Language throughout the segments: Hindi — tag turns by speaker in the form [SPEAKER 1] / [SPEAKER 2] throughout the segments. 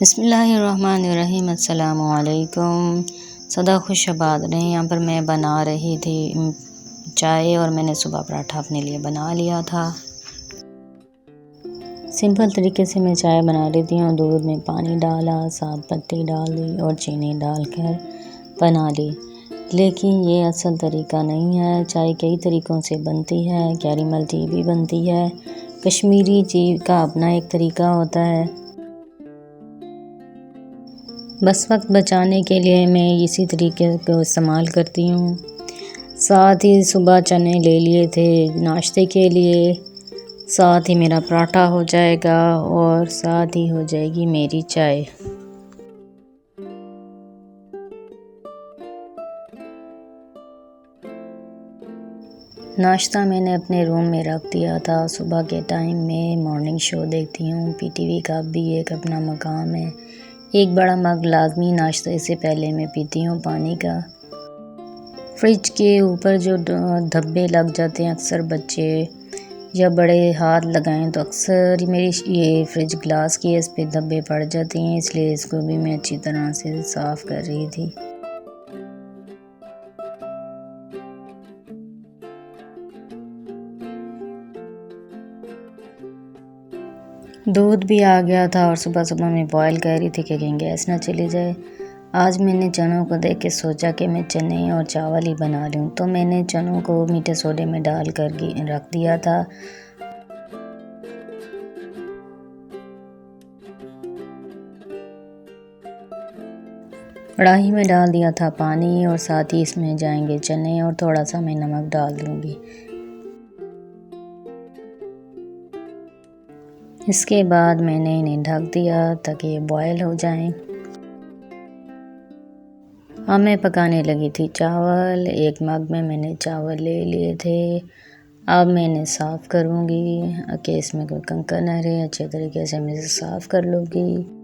[SPEAKER 1] बिस्मिल्लाहिर्रहमानिर्रहीम। अस्सलामु अलैकुम। सदा खुश आबाद रहें। यहाँ पर मैं बना रही थी चाय और मैंने सुबह पराठा अपने लिए बना लिया था। सिंपल तरीके से मैं चाय बना लेती हूँ। दूध में पानी डाला, 7 पत्ती डाल दी और चीनी डालकर बना ली। लेकिन ये असल तरीका नहीं है। चाय कई तरीक़ों से बनती है। कैरेमल टी भी बनती है। कश्मीरी टी का अपना एक तरीका होता है। बस वक्त बचाने के लिए मैं इसी तरीके को इस्तेमाल करती हूँ। साथ ही सुबह चने ले लिए थे नाश्ते के लिए। साथ ही मेरा पराठा हो जाएगा और साथ ही हो जाएगी मेरी चाय। नाश्ता मैंने अपने रूम में रख दिया था। सुबह के टाइम में मॉर्निंग शो देखती हूँ। पीटीवी का भी एक अपना मकाम है। एक बड़ा मग लाजमी नाश्ते से पहले मैं पीती हूँ पानी का। फ्रिज के ऊपर जो धब्बे लग जाते हैं, अक्सर बच्चे या बड़े हाथ लगाएं तो अक्सर मेरी ये फ्रिज ग्लास की है, इस पे धब्बे पड़ जाते हैं। इसलिए इसको भी मैं अच्छी तरह से साफ़ कर रही थी। दूध भी आ गया था और सुबह सुबह मैं बॉयल कर रही थी कि कहीं गैस ना चली जाए। आज मैंने चनों को देख के सोचा कि मैं चने और चावल ही बना लूँ, तो मैंने चनों को मीठे सोडे में डाल कर रख दिया था। कढ़ाई में डाल दिया था पानी और साथ ही इसमें जाएंगे चने और थोड़ा सा मैं नमक डाल दूँगी। इसके बाद मैंने इन्हें ढक दिया ताकि ये बॉयल हो जाएं। अब मैं पकाने लगी थी चावल। एक मग में मैंने चावल ले लिए थे। अब मैं इन्हें साफ़ करूँगी कि इसमें कोई कंकड़ न रहे। अच्छे तरीके से मैं इसे साफ़ कर लूँगी।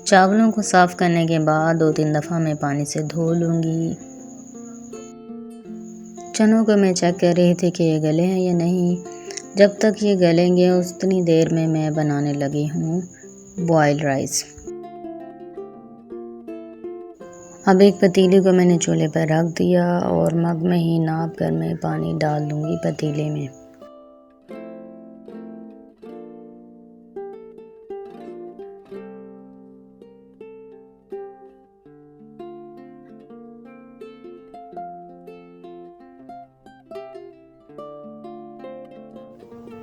[SPEAKER 1] चावलों को साफ़ करने के बाद 2-3 दफ़ा मैं पानी से धो लूँगी। चनों को मैं चेक कर रही थी कि ये गले हैं या नहीं। जब तक ये गलेंगे उतनी देर में मैं बनाने लगी हूँ बॉयल राइस। अब एक पतीले को मैंने चूल्हे पर रख दिया और मग में ही नाप कर मैं पानी डाल दूँगी पतीले में।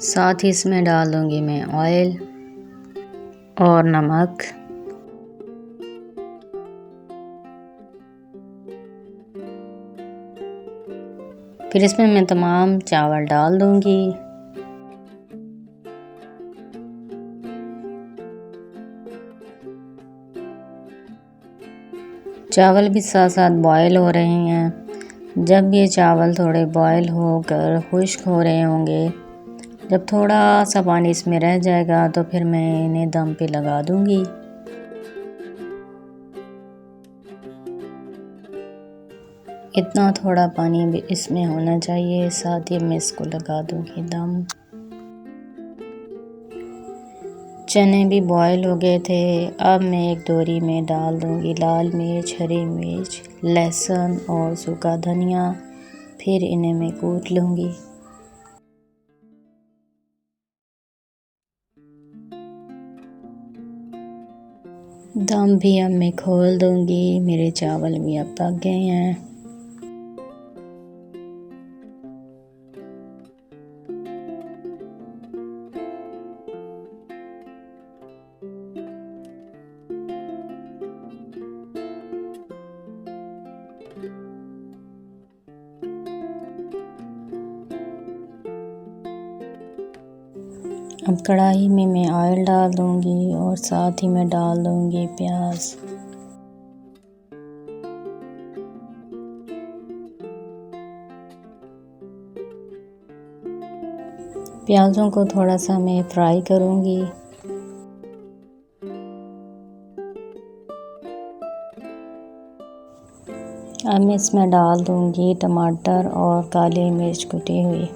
[SPEAKER 1] साथ ही इसमें डाल दूँगी मैं ऑयल और नमक। फिर इसमें मैं तमाम चावल डाल दूँगी। चावल भी साथ साथ बॉयल हो रहे हैं। जब ये चावल थोड़े बॉयल होकर खुश्क हो रहे होंगे, जब थोड़ा सा पानी इसमें रह जाएगा तो फिर मैं इन्हें दम पे लगा दूँगी। इतना थोड़ा पानी भी इसमें होना चाहिए। साथ ही मैं इसको लगा दूँगी दम। चने भी बॉयल हो गए थे। अब मैं एक दोरी में डाल दूँगी लाल मिर्च, हरी मिर्च, लहसुन और सूखा धनिया। फिर इन्हें मैं कूट लूँगी। दम भी अब मैं खोल दूँगी। मेरे चावल भी अब पक गए हैं। अब कढ़ाई में मैं ऑयल डाल दूँगी और साथ ही मैं डाल दूँगी प्याज। प्याज़ों को थोड़ा सा मैं फ्राई करूँगी। अब मैं इसमें डाल दूँगी टमाटर और काली मिर्च कुटी हुई।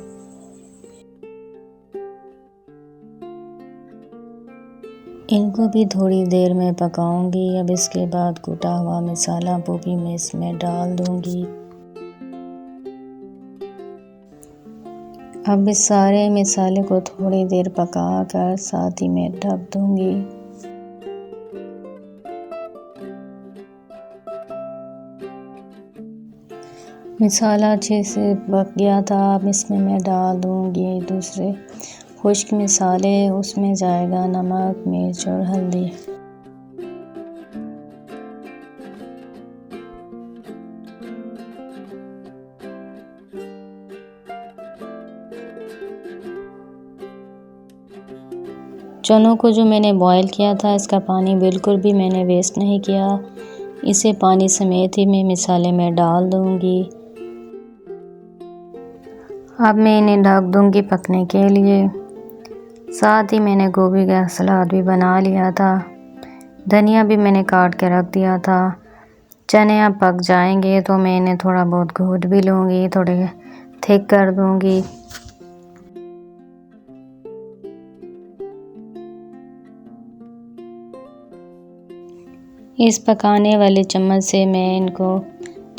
[SPEAKER 1] इनको भी थोड़ी देर में पकाऊंगी। अब इसके बाद कूटा हुआ मसाला वो भी मैं इसमें डाल दूँगी। अब इस सारे मसाले को थोड़ी देर पका कर साथ ही मैं ढक दूँगी। मसाला अच्छे से पक गया था। अब इसमें मैं डाल दूँगी दूसरे खुश्क मसाले। उसमें जाएगा नमक, मिर्च और हल्दी। चनों को जो मैंने बॉईल किया था, इसका पानी बिल्कुल भी मैंने वेस्ट नहीं किया। इसे पानी समेत ही मैं मसाले में डाल दूँगी। अब मैं इन्हें ढक दूँगी पकने के लिए। साथ ही मैंने गोभी का सलाद भी बना लिया था। धनिया भी मैंने काट के रख दिया था। चने अब पक जाएंगे तो मैं इन्हें थोड़ा बहुत घोट भी लूँगी, थोड़े थिक कर दूँगी। इस पकाने वाले चम्मच से मैं इनको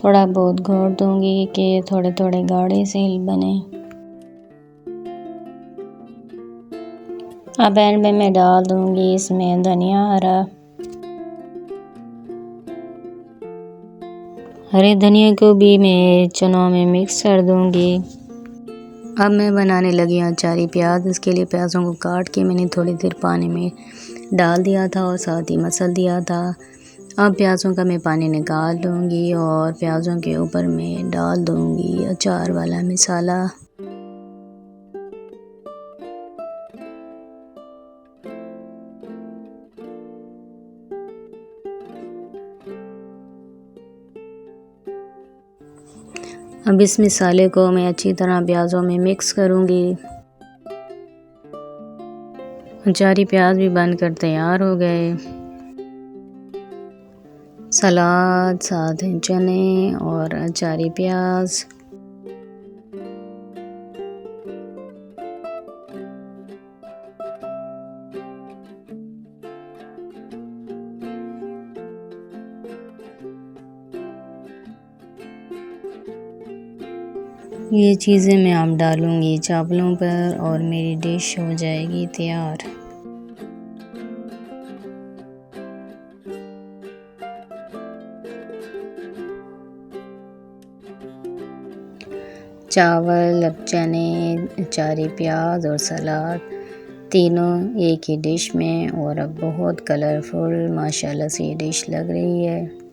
[SPEAKER 1] थोड़ा बहुत घोट दूँगी कि थोड़े थोड़े गाढ़े से बने। अब एंड में मैं डाल दूँगी इसमें धनिया हरे धनिया को भी मैं चनों में मिक्स कर दूँगी। अब मैं बनाने लगी अचारी प्याज। इसके लिए प्याज़ों को काट के मैंने थोड़ी देर पानी में डाल दिया था और साथ ही मसल दिया था। अब प्याज़ों का मैं पानी निकाल लूँगी और प्याज़ों के ऊपर मैं डाल दूँगी अचार वाला मसाला। अब इस मसाले को मैं अच्छी तरह प्याज़ों में मिक्स करूँगी। अचारी प्याज भी बनकर तैयार हो गए। सलाद, साथ ही चने और अचारी प्याज। ये चीज़ें मैं अब डालूँगी चावलों पर और मेरी डिश हो जाएगी तैयार। चावल, अब चने, अचारी प्याज और सलाद तीनों एक ही डिश में, और अब बहुत कलरफुल माशाल्लाह से ये डिश लग रही है।